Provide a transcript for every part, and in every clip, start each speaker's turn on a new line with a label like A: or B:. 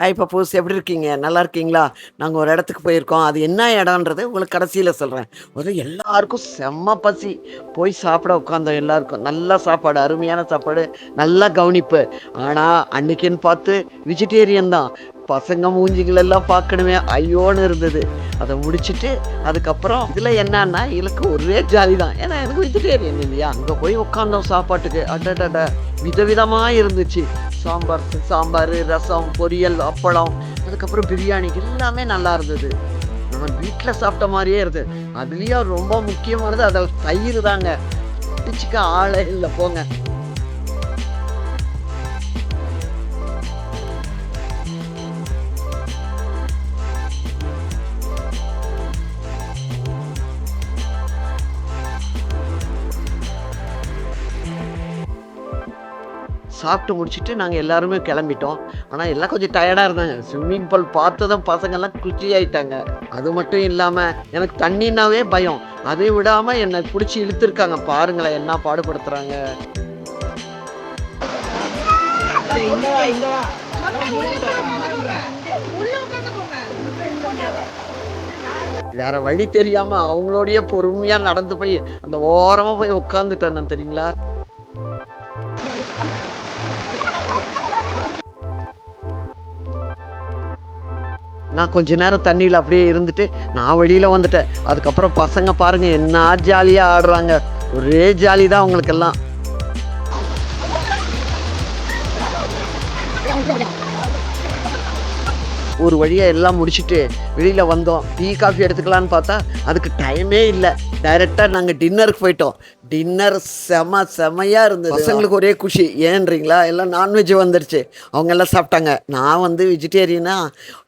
A: Hi பப்பூஸ், எப்படி இருக்கீங்க? நல்லா இருக்கீங்களா? நாங்கள் ஒரு இடத்துக்கு போயிருக்கோம். அது என்ன இடம்ன்றது உங்களுக்கு கடைசியில் சொல்கிறேன். எல்லாருக்கும் செம்ம பசி. போய் சாப்பிட உட்காந்தோம். எல்லாருக்கும் நல்ல சாப்பாடு, அருமையான சாப்பாடு, நல்ல கவனிப்பு. ஆனால் அன்னைக்குன்னு பார்த்து வெஜிடேரியன் தான். பசங்க மூஞ்சிகளெல்லாம் பார்க்கணுமே ஐயோன்னு இருந்தது. அதை முடிச்சுட்டு அதுக்கப்புறம் இதில் என்னன்னா எனக்கு ஒரே ஜாலி தான். ஏன்னா எனக்கு வெஜிடேரியன் இல்லையா. அங்கே போய் உட்காந்தோம் சாப்பாட்டுக்கு. அடடட விதவிதமாக இருந்துச்சு. சாம்பார், ரசம், பொரியல், அப்பளம், அதுக்கப்புறம் பிரியாணி எல்லாமே நல்லா இருந்தது. நம்ம வீட்டில் சாப்பிட்ட மாதிரியே இருந்தது. அதுலேயும் ரொம்ப முக்கியமானது அதில் தயிர் தாங்க. பிடிச்சிக்க ஆளே இல்லை போங்க. சாப்பிட்டு முடிச்சுட்டு நாங்கள் எல்லாருமே கிளம்பிட்டோம். ஆனால் எல்லாம் கொஞ்சம் டயர்டாக இருந்தாங்க. ஸ்விம்மிங் பூல் பார்த்ததும் பசங்கள்லாம் குச்சி ஆகிட்டாங்க. அது மட்டும் இல்லாமல் எனக்கு தண்ணின்னாவே பயம். அதை விடாமல் என்னை பிடிச்சி இழுத்துருக்காங்க. பாருங்களேன் என்ன பாடுபடுத்துகிறாங்க. வேற வழி தெரியாமல் அவங்களோடைய பொறுமையாக நடந்து போய் அந்த ஓரமாக போய் உட்காந்துட்டேன் தெரியுங்களா. நான் கொஞ்ச நேரம் தண்ணியில் அப்படியே இருந்துட்டு நான் வெளியில் வந்துட்டேன். அதுக்கப்புறம் பசங்க பாருங்கள் என்ன ஜாலியாக ஆடுறாங்க. ஒரே ஜாலி தான் அவங்களுக்கெல்லாம். ஒரு வழியாக எல்லாம் முடிச்சுட்டு வெளியில் வந்தோம். டீ காஃபி எடுத்துக்கலான்னு பார்த்தா அதுக்கு டைமே இல்லை. டைரெக்டாக நாங்கள் டின்னருக்கு போயிட்டோம். டின்னர் செமையாக இருந்தது. பசங்களுக்கு ஒரே குஷி. ஏன்றீங்களா, எல்லாம் நான்வெஜ் வந்துடுச்சு. அவங்க எல்லாம் சாப்பிட்டாங்க. நான் வெஜிடேரியனா.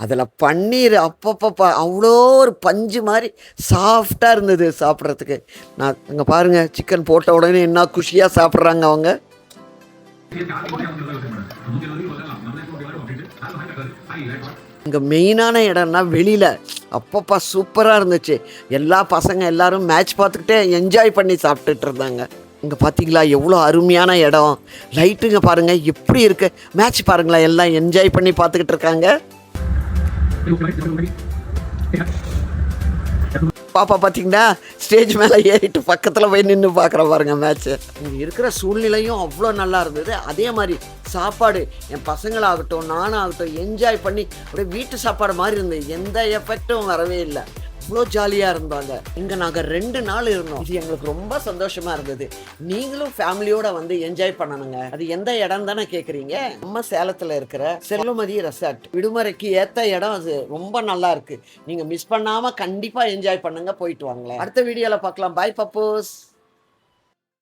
A: அதில் பன்னீர் அப்பப்பப்பா அவ்வளோ ஒரு பஞ்சு மாதிரி சாஃப்டாக இருந்தது சாப்பிட்றதுக்கு. நான் அங்கே பாருங்கள் சிக்கன் போட்ட உடனே என்ன குஷியாக சாப்பிட்றாங்க அவங்க. இங்கே மெயினான இடம்னா வெளியில் அப்பப்பா சூப்பராக இருந்துச்சு. எல்லா பசங்க எல்லாரும் மேட்ச் பார்த்துக்கிட்டே என்ஜாய் பண்ணி சாப்பிட்டுட்டு இருந்தாங்க. இங்கே பார்த்தீங்களா எவ்வளோ அருமையான இடம். லைட்டுங்க பாருங்கள் எப்படி இருக்குது. மேட்ச் பாருங்களா எல்லாம் என்ஜாய் பண்ணி பார்த்துக்கிட்டு இருக்காங்க. பாப்பா பார்த்தீங்கன்னா ஸ்டேஜ் மேலே ஏறிட்டு பக்கத்தில் போய் நின்று பார்க்குற பாருங்க மேட்ச்சு. இங்கே இருக்கிற சூழ்நிலையும் அவ்வளோ நல்லா இருந்தது. அதே மாதிரி சாப்பாடு என் பசங்களாகட்டும் நானாகட்டும் என்ஜாய் பண்ணி அப்படியே வீட்டு சாப்பாடு மாதிரி இருந்தது. எந்த எஃபெக்டும் வரவே இல்லை. அவ்வளோ ஜாலியாக இருந்தாங்க. இங்கே நாங்கள் 2 நாள் இருந்தோம். இது எங்களுக்கு ரொம்ப சந்தோஷமாக இருந்தது. நீங்களும் ஃபேமிலியோடு என்ஜாய் பண்ணணுங்க. அது எந்த இடம் தானே கேட்குறீங்க? நம்ம சேலத்தில் இருக்கிற செல்லுமதி ரெசார்ட். விடுமுறைக்கு ஏற்ற இடம். அது ரொம்ப நல்லா இருக்குது. நீங்கள் மிஸ் பண்ணாமல் கண்டிப்பாக என்ஜாய் பண்ணுங்க. போயிட்டு வாங்களேன். அடுத்த வீடியோவில் பார்க்கலாம். பாய் பப்பூஸ்.